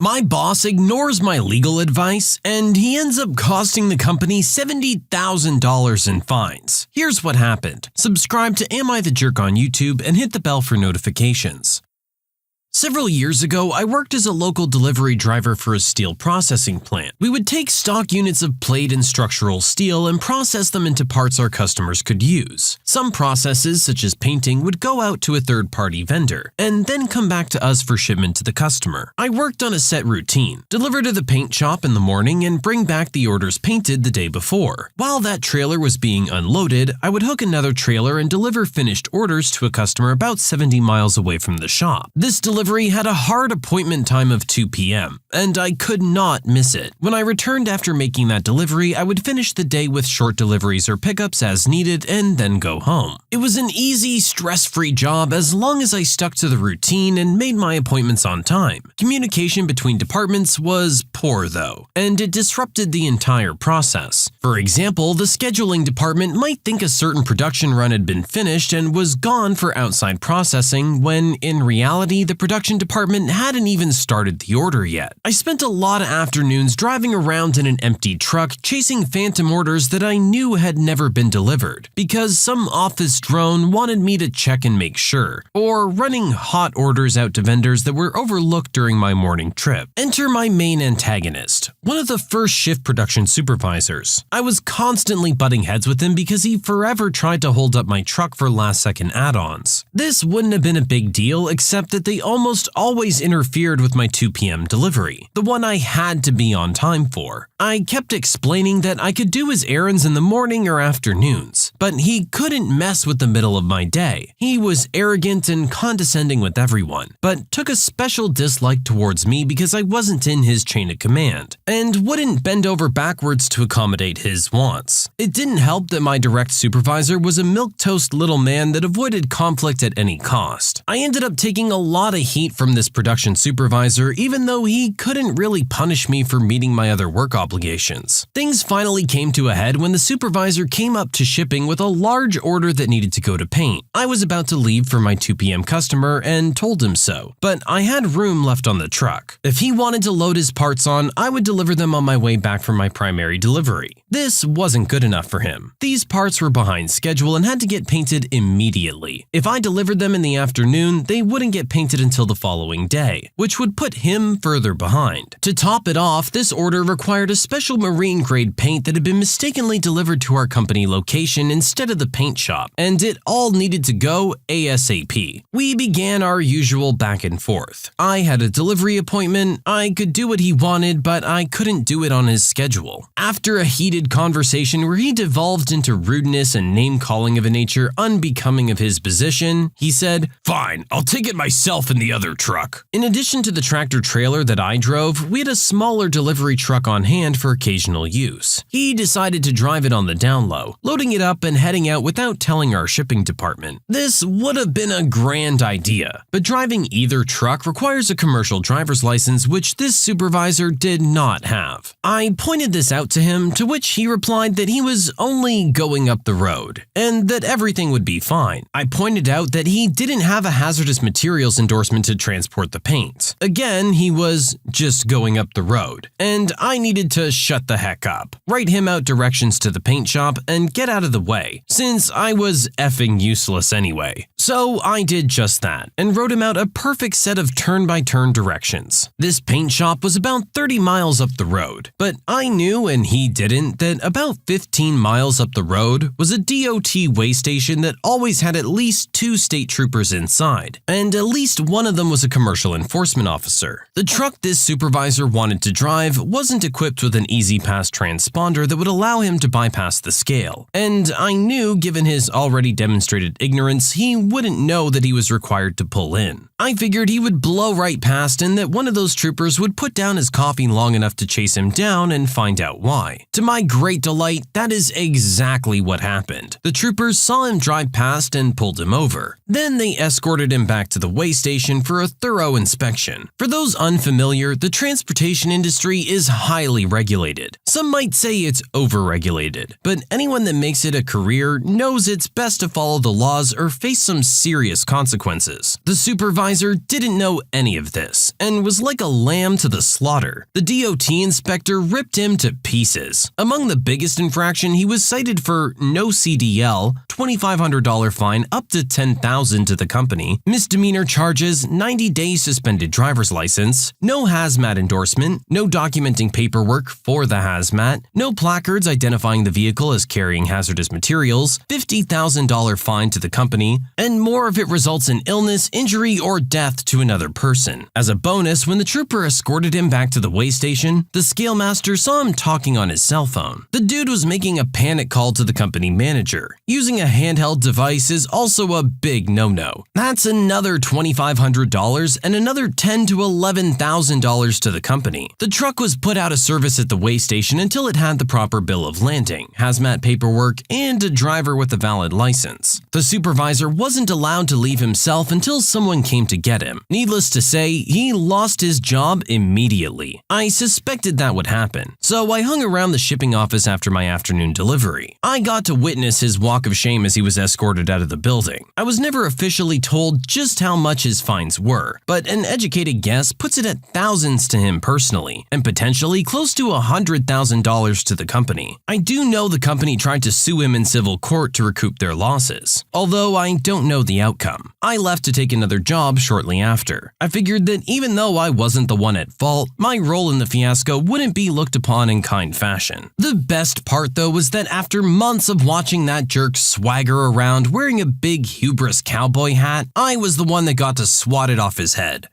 My boss ignores my legal advice, and he ends up costing the company $70,000 in fines. Here's what happened. Subscribe to Am I the Jerk on YouTube and hit the bell for notifications. Several years ago, I worked as a local delivery driver for a steel processing plant. We would take stock units of plate and structural steel and process them into parts our customers could use. Some processes, such as painting, would go out to a third-party vendor and then come back to us for shipment to the customer. I worked on a set routine: deliver to the paint shop in the morning and bring back the orders painted the day before. While that trailer was being unloaded, I would hook another trailer and deliver finished orders to a customer about 70 miles away from the shop. This delivery had a hard appointment time of 2 p.m., and I could not miss it. When I returned after making that delivery, I would finish the day with short deliveries or pickups as needed and then go home. It was an easy, stress-free job as long as I stuck to the routine and made my appointments on time. Communication between departments was poor though, and it disrupted the entire process. For example, the scheduling department might think a certain production run had been finished and was gone for outside processing when, in reality, the production department hadn't even started the order yet. I spent a lot of afternoons driving around in an empty truck chasing phantom orders that I knew had never been delivered because some office drone wanted me to check and make sure, or running hot orders out to vendors that were overlooked during my morning trip. Enter my main antagonist, one of the first shift production supervisors. I was constantly butting heads with him because he forever tried to hold up my truck for last-second add-ons. This wouldn't have been a big deal except that they almost always interfered with my 2 p.m. delivery, the one I had to be on time for. I kept explaining that I could do his errands in the morning or afternoons, but he couldn't mess with the middle of my day. He was arrogant and condescending with everyone, but took a special dislike towards me because I wasn't in his chain of command, and wouldn't bend over backwards to accommodate his wants. It didn't help that my direct supervisor was a milquetoast little man that avoided conflict at any cost. I ended up taking a lot of heat from this production supervisor even though he couldn't really punish me for meeting my other work obligations. Things finally came to a head when the supervisor came up to shipping with a large order that needed to go to paint. I was about to leave for my 2 p.m. customer and told him so, but I had room left on the truck. If he wanted to load his parts on, I would deliver them on my way back from my primary delivery. This wasn't good enough for him. These parts were behind schedule and had to get painted immediately. If I delivered them in the afternoon, they wouldn't get painted until the following day, which would put him further behind. To top it off, this order required a special marine-grade paint that had been mistakenly delivered to our company location instead of the paint shop, and it all needed to go ASAP. We began our usual back and forth. I had a delivery appointment. I could do what he wanted, but I couldn't do it on his schedule. After a heated conversation where he devolved into rudeness and name-calling of a nature unbecoming of his position, he said, "Fine, I'll take it myself in the other truck." In addition to the tractor-trailer that I drove, we had a smaller delivery truck on hand for occasional use. He decided to drive it on the down low, loading it up and heading out without telling our shipping department. This would have been a grand idea, but driving either truck requires a commercial driver's license, which this supervisor did not have. I pointed this out to him, to which he replied that he was only going up the road, and that everything would be fine. I pointed out that he didn't have a hazardous materials endorsement to transport the paint. Again, he was just going up the road, and I needed to shut the heck up, write him out directions to the paint shop, and get out of the way, since I was effing useless anyway. So I did just that, and wrote him out a perfect set of turn-by-turn directions. This paint shop was about 30 miles up the road, but I knew, and he didn't, that about 15 miles up the road was a DOT way station that always had at least 2 state troopers inside, and at least one of them was a commercial enforcement officer. The truck this supervisor wanted to drive wasn't equipped with an easy pass transponder that would allow him to bypass the scale, and I knew, given his already demonstrated ignorance, he wouldn't know that he was required to pull in. I figured he would blow right past and that one of those troopers would put down his coffee long enough to chase him down and find out why. To my great delight, that is exactly what happened. The troopers saw him drive past and pulled him over. Then they escorted him back to the way station for a thorough inspection. For those unfamiliar, the transportation industry is highly regulated. Some might say it's overregulated, but anyone that makes it a career knows it's best to follow the laws or face some serious consequences. The supervisor didn't know any of this and was like a lamb to the slaughter. The DOT inspector ripped him to pieces. Among the biggest infraction, he was cited for no CDL, $2,500 fine up to $10,000 to the company, misdemeanor charges, 90-day suspended driver's license, no hazmat endorsement, no documenting paperwork for the hazmat, no placards identifying the vehicle as carrying hazardous materials, $50,000 fine to the company, and more if it results in illness, injury, or death to another person. As a bonus, when the trooper escorted him back to the weigh station, the scale master saw him talking on his cell phone. The dude was making a panic call to the company manager. Using a handheld device is also a big no-no. That's another $2,500 and another $10,000 to $11,000 to the company. The truck was put out of service at the weigh station until it had the proper bill of landing, hazmat paperwork, and a driver with a valid license. The supervisor wasn't allowed to leave himself until someone came to get him. Needless to say, he lost his job immediately. I suspected that would happen, so I hung around the shipping office after my afternoon delivery. I got to witness his walk of shame as he was escorted out of the building. I was never officially told just how much his fines were, but an educated guess puts it at thousands to him personally, and potentially close to $100,000 to the company. I do know the company tried to sue him in civil court to recoup their losses, although I don't know the outcome. I left to take another job shortly after. I figured that even though I wasn't the one at fault, my role in the fiasco wouldn't be looked upon in kind fashion. The best part though was that after months of watching that jerk swagger around wearing a big hubris cowboy hat, I was the one that got to swat it off his head.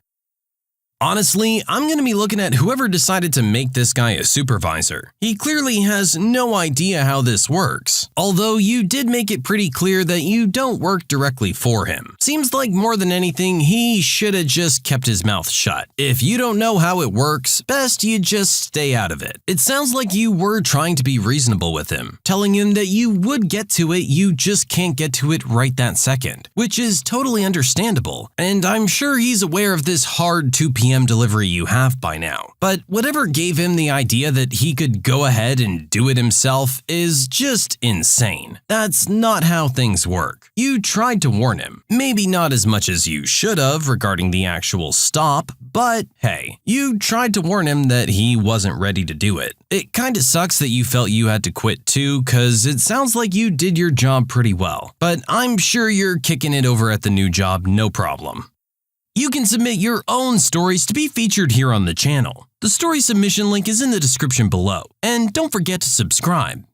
Honestly, I'm going to be looking at whoever decided to make this guy a supervisor. He clearly has no idea how this works. Although you did make it pretty clear that you don't work directly for him. Seems like more than anything, he should have just kept his mouth shut. If you don't know how it works, best you just stay out of it. It sounds like you were trying to be reasonable with him, telling him that you would get to it, you just can't get to it right that second, which is totally understandable. And I'm sure he's aware of this hard 2 p.m. delivery you have by now. But whatever gave him the idea that he could go ahead and do it himself is just insane. That's not how things work. You tried to warn him. Maybe not as much as you should have regarding the actual stop, but hey, you tried to warn him that he wasn't ready to do it. It kinda sucks that you felt you had to quit too, cause it sounds like you did your job pretty well. But I'm sure you're kicking it over at the new job, no problem. You can submit your own stories to be featured here on the channel. The story submission link is in the description below, and don't forget to subscribe.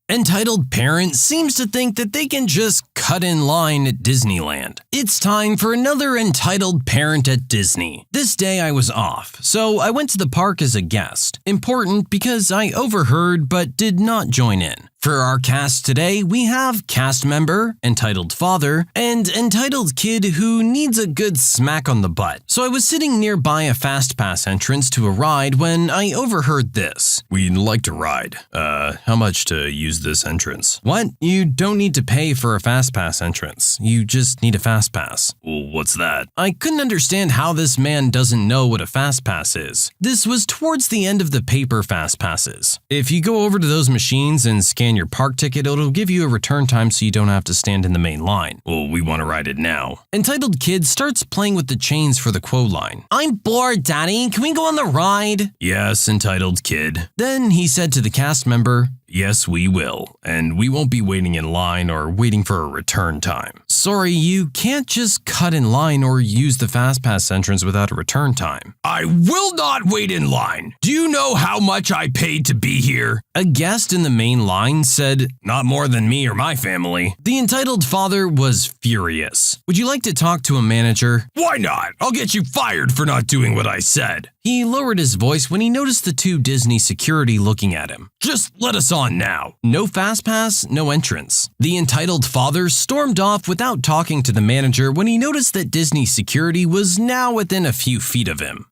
Entitled parent seems to think that they can just cut in line at Disneyland. It's time for another entitled parent at Disney. This day I was off, so I went to the park as a guest. Important because I overheard but did not join in. For our cast today, we have cast member, entitled father, and entitled kid who needs a good smack on the butt. So I was sitting nearby a fast pass entrance to a ride when I overheard this. We'd like to ride. How much to use this entrance? What? You don't need to pay for a fast pass entrance. You just need a fast pass. Well, what's that? I couldn't understand how this man doesn't know what a fast pass is. This was towards the end of the paper fast passes. If you go over to those machines and scan your park ticket, it'll give you a return time so you don't have to stand in the main line. Well, we want to ride it now. Entitled kid starts playing with the chains for the quo line. I'm bored, Daddy. Can we go on the ride? Yes, entitled kid. Then he said to the cast member, yes, we will, and we won't be waiting in line or waiting for a return time. Sorry, you can't just cut in line or use the FastPass entrance without a return time. I will not wait in line. Do you know how much I paid to be here? A guest in the main line said, not more than me or my family. The entitled father was furious. Would you like to talk to a manager? Why not? I'll get you fired for not doing what I said. He lowered his voice when he noticed the two Disney security looking at him. Just let us on now. No fast pass, no entrance. The entitled father stormed off without talking to the manager when he noticed that Disney security was now within a few feet of him.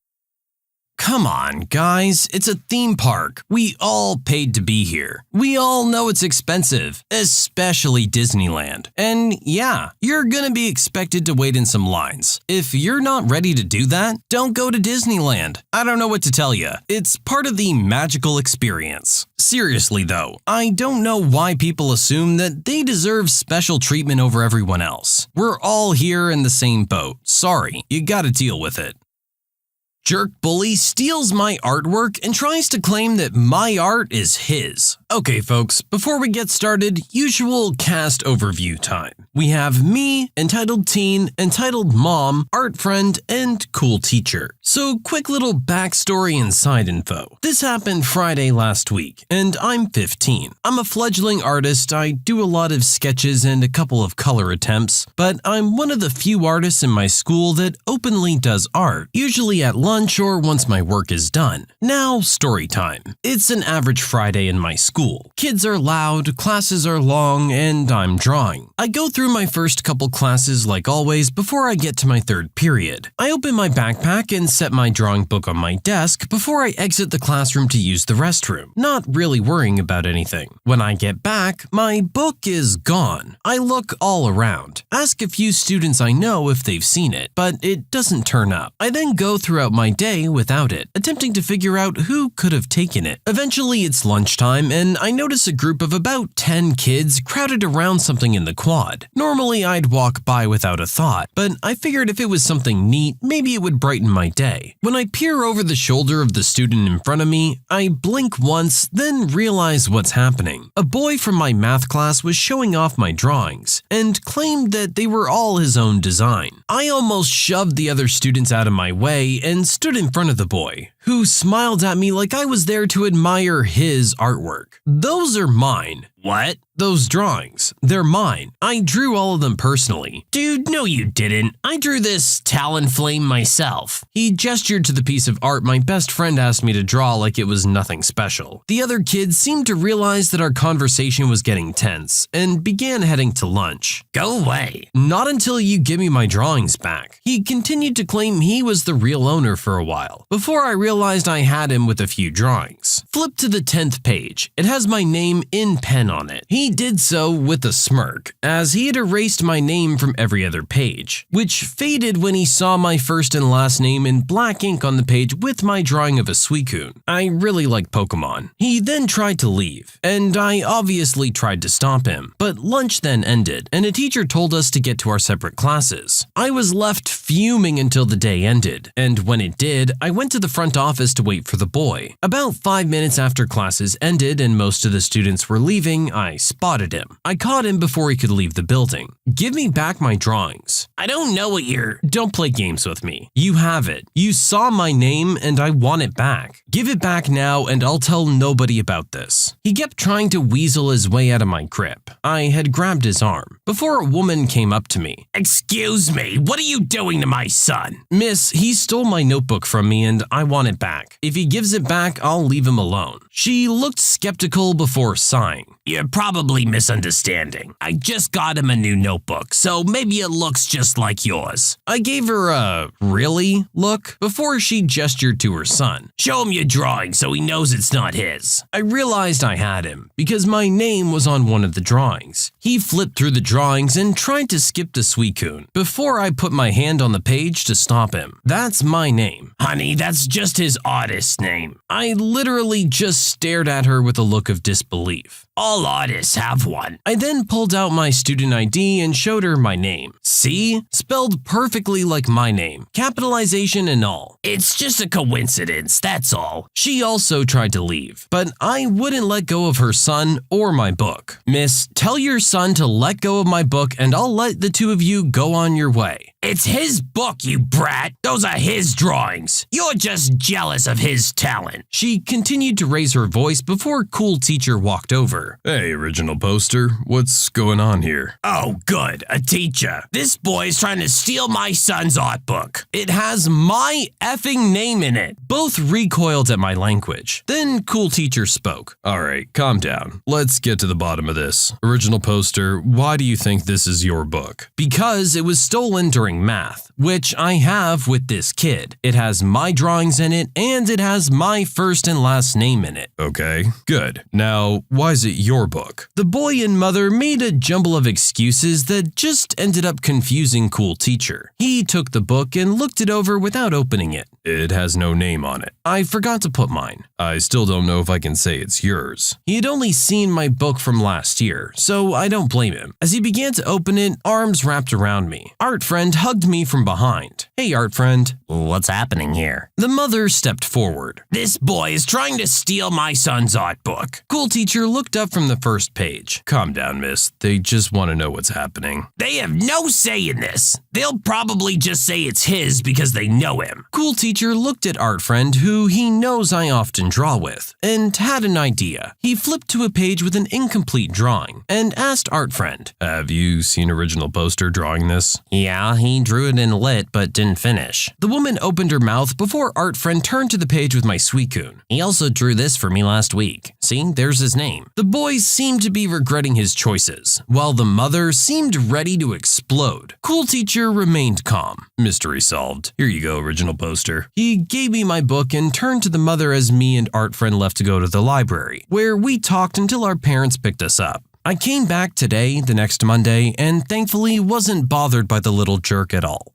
come on, guys. It's a theme park. We all paid to be here. We all know it's expensive, especially Disneyland. And yeah, you're gonna be expected to wait in some lines. If you're not ready to do that, don't go to Disneyland. I don't know what to tell you. It's part of the magical experience. Seriously though, I don't know why people assume that they deserve special treatment over everyone else. We're all here in the same boat. Sorry, you gotta deal with it. Jerk bully steals my artwork and tries to claim that my art is his. Okay folks, before we get started, usual cast overview time. We have me, entitled teen, entitled mom, art friend, and cool teacher. So quick little backstory and side info. This happened Friday last week, and I'm 15. I'm a fledgling artist. I do a lot of sketches and a couple of color attempts, but I'm one of the few artists in my school that openly does art, usually at lunch or once my work is done. Now, story time. It's an average Friday in my school. Kids are loud, classes are long, and I'm drawing. I go through my first couple classes like always before I get to my third period. I open my backpack and set my drawing book on my desk before I exit the classroom to use the restroom, not really worrying about anything. When I get back, my book is gone. I look all around, ask a few students I know if they've seen it, but it doesn't turn up. I then go throughout my day without it, attempting to figure out who could have taken it. Eventually it's lunchtime and I notice a group of about 10 kids crowded around something in the quad. Normally I'd walk by without a thought, but I figured if it was something neat, maybe it would brighten my day. When I peer over the shoulder of the student in front of me, I blink once, then realize what's happening. A boy from my math class was showing off my drawings and claimed that they were all his own design. I almost shoved the other students out of my way and stood in front of the boy, who smiled at me like I was there to admire his artwork. Those are mine. What? Those drawings. They're mine. I drew all of them personally. Dude, no you didn't. I drew this Talonflame myself. He gestured to the piece of art my best friend asked me to draw like it was nothing special. The other kids seemed to realize that our conversation was getting tense and began heading to lunch. Go away. Not until you give me my drawings back. He continued to claim he was the real owner for a while, before I realized I had him with a few drawings. Flip to the 10th page. It has my name in pen on it. He did so with a smirk, as he had erased my name from every other page, which faded when he saw my first and last name in black ink on the page with my drawing of a Suicune. I really like Pokemon. He then tried to leave, and I obviously tried to stop him, but lunch then ended, and a teacher told us to get to our separate classes. I was left fuming until the day ended, and when it did, I went to the front office to wait for the boy. About 5 minutes after classes ended and most of the students were leaving, I spotted him. I caught him before he could leave the building. Give me back my drawings. I don't know what you're… Don't play games with me. You have it. You saw my name and I want it back. Give it back now and I'll tell nobody about this. He kept trying to weasel his way out of my grip. I had grabbed his arm before a woman came up to me. Excuse me, what are you doing to my son? Miss, he stole my notebook from me and I want it back. If he gives it back, I'll leave him alone. She looked skeptical before sighing. You're probably misunderstanding. I just got him a new notebook, so maybe it looks just like yours. I gave her a really look before she gestured to her son. Show him your drawing so he knows it's not his. I realized I had him because my name was on one of the drawings. He flipped through the drawings and tried to skip the Suicune before I put my hand on the page to stop him. That's my name. Honey, that's just his artist's name. I literally just stared at her with a look of disbelief. All artists have one. I then pulled out my student ID and showed her my name. See? Spelled perfectly like my name. Capitalization and all. It's just a coincidence, that's all. She also tried to leave, but I wouldn't let go of her son or my book. Miss, tell your son to let go of my book and I'll let the two of you go on your way. It's his book, you brat. Those are his drawings. You're just jealous of his talent. She continued to raise her voice before cool teacher walked over. Hey, original poster, what's going on here? Oh, good, a teacher. This boy's trying to steal my son's art book. It has my effing name in it. Both recoiled at my language. Then cool teacher spoke. Alright, calm down. Let's get to the bottom of this. Original poster, why do you think this is your book? Because it was stolen during during math, which I have with this kid. It has my drawings in it, and it has my first and last name in it. Okay, good. Now, why is it your book? The boy and mother made a jumble of excuses that just ended up confusing cool teacher. He took the book and looked it over without opening it. It has no name on it. I forgot to put mine. I still don't know if I can say it's yours. He had only seen my book from last year, so I don't blame him. As he began to open it, arms wrapped around me. Art friend hugged me from behind. Hey, art friend. What's happening here? The mother stepped forward. This boy is trying to steal my son's art book. Cool teacher looked up from the first page. Calm down, miss. They just want to know what's happening. They have no say in this. They'll probably just say it's his because they know him. Cool teacher looked at art friend, who he knows I often draw with, and had an idea. He flipped to a page with an incomplete drawing and asked art friend, Have you seen original poster drawing this? Yeah, he drew it in lit but didn't finish. The woman opened her mouth before art friend turned to the page with my Suicune. He also drew this for me last week. See, there's his name. The boy seemed to be regretting his choices, while the mother seemed ready to explode. Cool teacher remained calm. Mystery solved. Here you go, original poster. He gave me my book and turned to the mother as me and art friend left to go to the library, where we talked until our parents picked us up. I came back today, the next Monday, and thankfully wasn't bothered by the little jerk at all.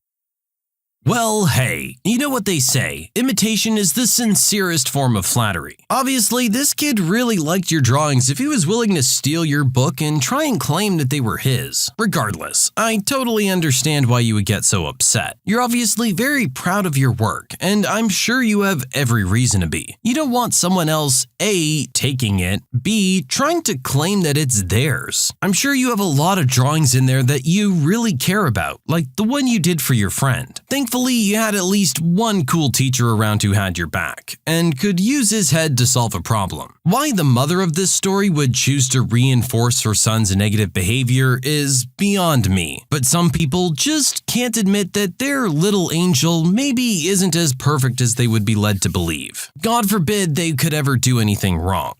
Well, hey, you know what they say, imitation is the sincerest form of flattery. Obviously, this kid really liked your drawings if he was willing to steal your book and try and claim that they were his. Regardless, I totally understand why you would get so upset. You're obviously very proud of your work, and I'm sure you have every reason to be. You don't want someone else, A, taking it, B, trying to claim that it's theirs. I'm sure you have a lot of drawings in there that you really care about, like the one you did for your friend. Thankfully, you had at least one cool teacher around who had your back and could use his head to solve a problem. Why the mother of this story would choose to reinforce her son's negative behavior is beyond me, but some people just can't admit that their little angel maybe isn't as perfect as they would be led to believe. God forbid they could ever do anything wrong.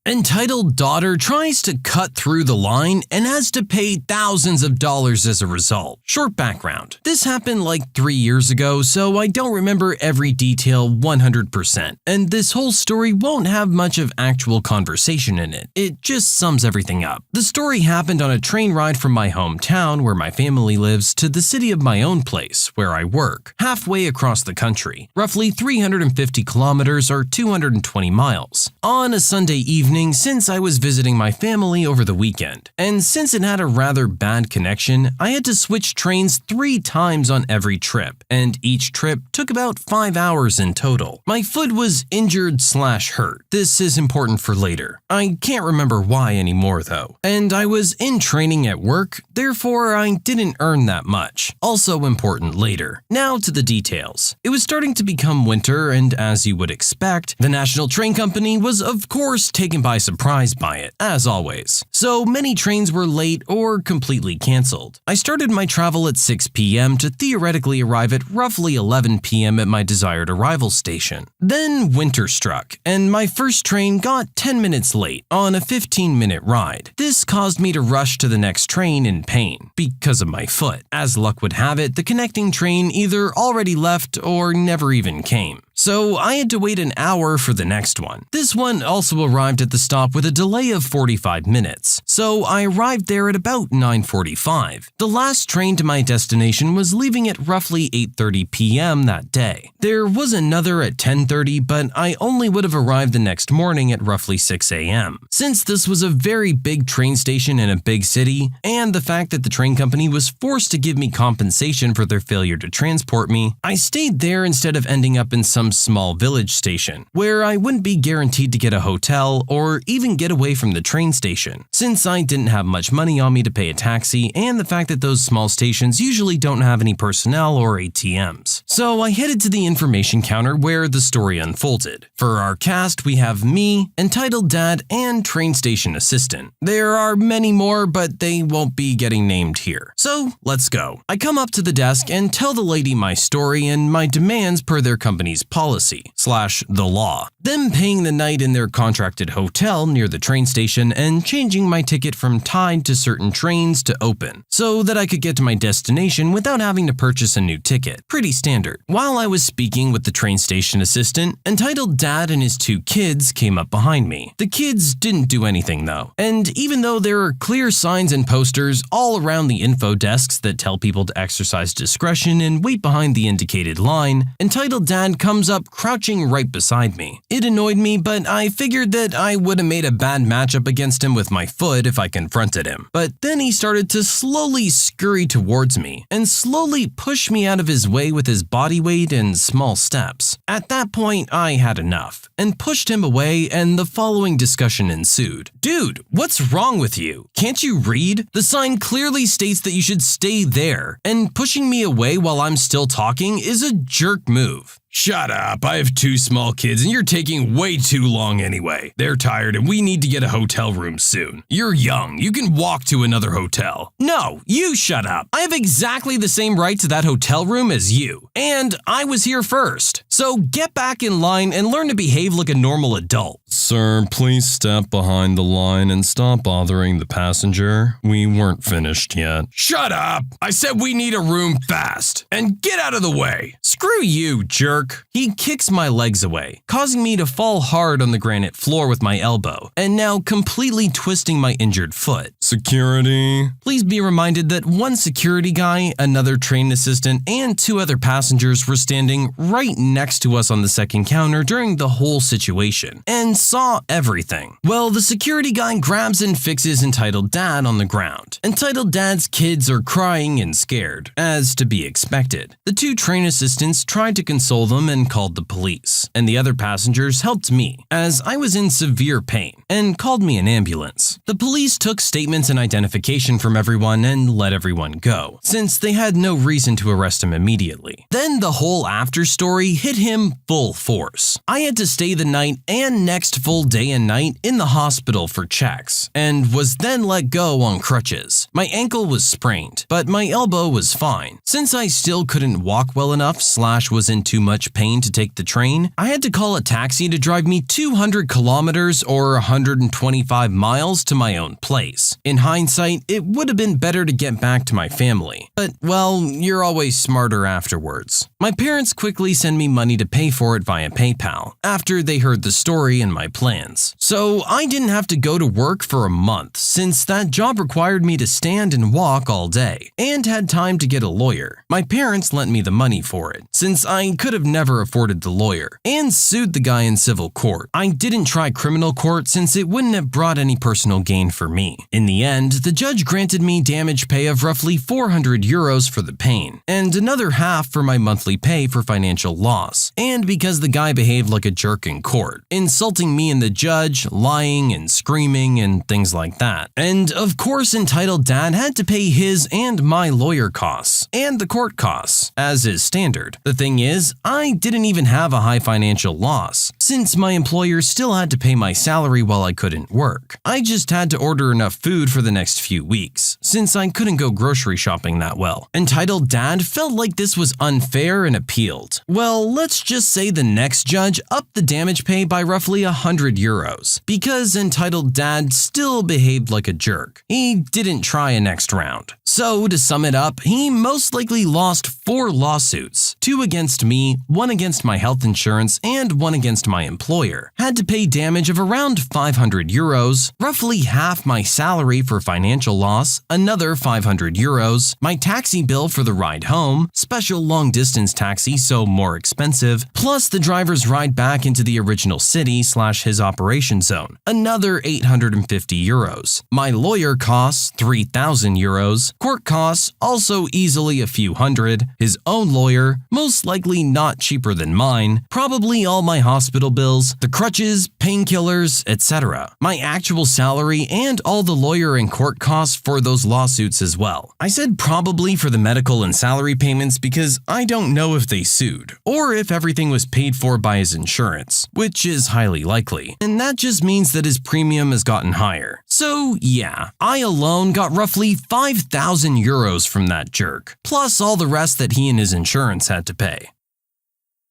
Entitled daughter tries to cut through the line and has to pay thousands of dollars as a result. Short background. This happened like 3 years ago, so I don't remember every detail 100%, and this whole story won't have much of actual conversation in it. It just sums everything up. The story happened on a train ride from my hometown, where my family lives, to the city of my own place, where I work, halfway across the country, roughly 350 kilometers or 220 miles. On a Sunday evening, since I was visiting my family over the weekend, and since it had a rather bad connection, I had to switch trains 3 times on every trip, and each trip took about 5 hours in total. My foot was injured/hurt. This is important for later. I can't remember why anymore though. And I was in training at work, therefore I didn't earn that much. Also important later. Now to the details. It was starting to become winter, and as you would expect, the National Train Company was of course taken by surprise by it, as always. So many trains were late or completely cancelled. I started my travel at 6 p.m. to theoretically arrive at roughly 11 p.m. at my desired arrival station. Then winter struck, and my first train got 10 minutes late on a 15-minute ride. This caused me to rush to the next train in pain because of my foot. As luck would have it, the connecting train either already left or never even came. So I had to wait an hour for the next one. This one also arrived at the stop with a delay of 45 minutes, so I arrived there at about 9:45. The last train to my destination was leaving at roughly 8:30 p.m. that day. There was another at 10:30, but I only would have arrived the next morning at roughly 6 a.m. Since this was a very big train station in a big city, and the fact that the train company was forced to give me compensation for their failure to transport me, I stayed there instead of ending up in some small village station, where I wouldn't be guaranteed to get a hotel or even get away from the train station, since I didn't have much money on me to pay a taxi, and the fact that those small stations usually don't have any personnel or ATMs. So I headed to the information counter where the story unfolded. For our cast, we have me, entitled dad, and train station assistant. There are many more, but they won't be getting named here. So let's go. I come up to the desk and tell the lady my story and my demands per their company's policy/the law. Them paying the night in their contracted hotel near the train station and changing my ticket from tied to certain trains to open, so that I could get to my destination without having to purchase a new ticket. Pretty standard. While I was speaking with the train station assistant, entitled dad and his 2 kids came up behind me. The kids didn't do anything though, and even though there are clear signs and posters all around the info desks that tell people to exercise discretion and wait behind the indicated line, entitled dad comes up crouching right beside me. It annoyed me, but I figured that I would have made a bad matchup against him with my foot if I confronted him. But then he started to slowly scurry towards me and slowly push me out of his way with his body weight and small steps. At that point, I had enough and pushed him away, and the following discussion ensued. Dude, what's wrong with you? Can't you read? The sign clearly states that you should stay there, and pushing me away while I'm still talking is a jerk move. Shut up, I have 2 small kids and you're taking way too long anyway. They're tired and we need to get a hotel room soon. You're young, you can walk to another hotel. No, you shut up. I have exactly the same right to that hotel room as you, and I was here first. So get back in line and learn to behave like a normal adult. Sir, please step behind the line and stop bothering the passenger. We weren't finished yet. Shut up! I said we need a room fast. And get out of the way. Screw you, jerk. He kicks my legs away, causing me to fall hard on the granite floor with my elbow, and now completely twisting my injured foot. Security. Please be reminded that one security guy, another train assistant, and 2 other passengers were standing right next to us on the second counter during the whole situation, and saw everything. Well, the security guy grabs and fixes entitled dad on the ground. Entitled dad's kids are crying and scared, as to be expected. The 2 train assistants tried to console them and called the police, and the other passengers helped me, as I was in severe pain, and called me an ambulance. The police took statements and identification from everyone and let everyone go, since they had no reason to arrest him immediately. Then the whole after story hit him full force. I had to stay the night and next full day and night in the hospital for checks, and was then let go on crutches. My ankle was sprained, but my elbow was fine. Since I still couldn't walk well enough / was in too much pain to take the train, I had to call a taxi to drive me 200 kilometers or 125 miles to my own place. In hindsight, it would have been better to get back to my family. But, well, you're always smarter afterwards. My parents quickly send me money to pay for it via PayPal, after they heard the story and my plans. So I didn't have to go to work for a month, since that job required me to stand and walk all day, and had time to get a lawyer. My parents lent me the money for it, since I could have never afforded the lawyer, and sued the guy in civil court. I didn't try criminal court since it wouldn't have brought any personal gain for me. In the end, the judge granted me damage pay of roughly 400 euros for the pain, and another half for my monthly pay for financial loss, and because the guy behaved like a jerk in court, insulting me and the judge, lying and screaming and things like that. And of course, entitled dad had to pay his and my lawyer costs, and the court costs, as is standard. The thing is, I didn't even have a high financial loss, since my employer still had to pay my salary while I couldn't work. I just had to order enough food for the next few weeks, since I couldn't go grocery shopping that well. Entitled dad felt like this was unfair and appealed. Well, let's just say the next judge upped the damage pay by roughly 100 euros, because entitled dad still behaved like a jerk. He didn't try a next round. So, to sum it up, he most likely lost 4 lawsuits, 2 against me, 1 against my health insurance, and 1 against my employer. Had to pay damage of around 500 euros, roughly half my salary for financial loss, another 500 euros, my taxi bill for the ride home, special long-distance taxi so more expensive, plus the driver's ride back into the original city / his operation zone, another 850 euros. My lawyer costs 3,000 euros, court costs also easily a few hundred, his own lawyer, most likely not cheaper than mine, probably all my hospital bills, the crutches, painkillers, etc. My actual salary and all the lawyer and court costs for those lawsuits as well. I said probably for the medical and salary payments because I don't know if they sued, or if everything was paid for by his insurance, which is highly likely, and that just means that his premium has gotten higher. So yeah, I alone got roughly 5,000 euros from that jerk, plus all the rest that he and his insurance had to pay.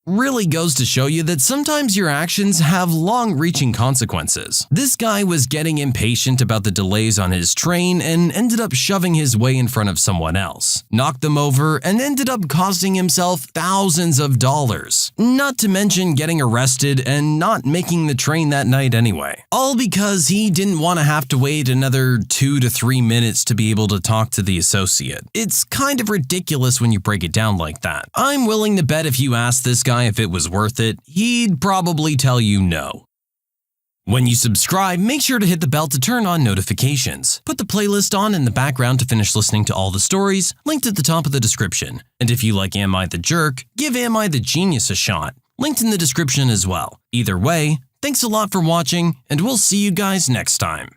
Really goes to show you that sometimes your actions have long-reaching consequences. This guy was getting impatient about the delays on his train and ended up shoving his way in front of someone else, knocked them over, and ended up costing himself thousands of dollars. Not to mention getting arrested and not making the train that night anyway. All because he didn't want to have to wait another 2 to 3 minutes to be able to talk to the associate. It's kind of ridiculous when you break it down like that. I'm willing to bet if you asked this guy if it was worth it, he'd probably tell you no. When you subscribe, make sure to hit the bell to turn on notifications. Put the playlist on in the background to finish listening to all the stories, linked at the top of the description. And if you like Am I the Jerk, give Am I the Genius a shot, linked in the description as well. Either way, thanks a lot for watching, and we'll see you guys next time.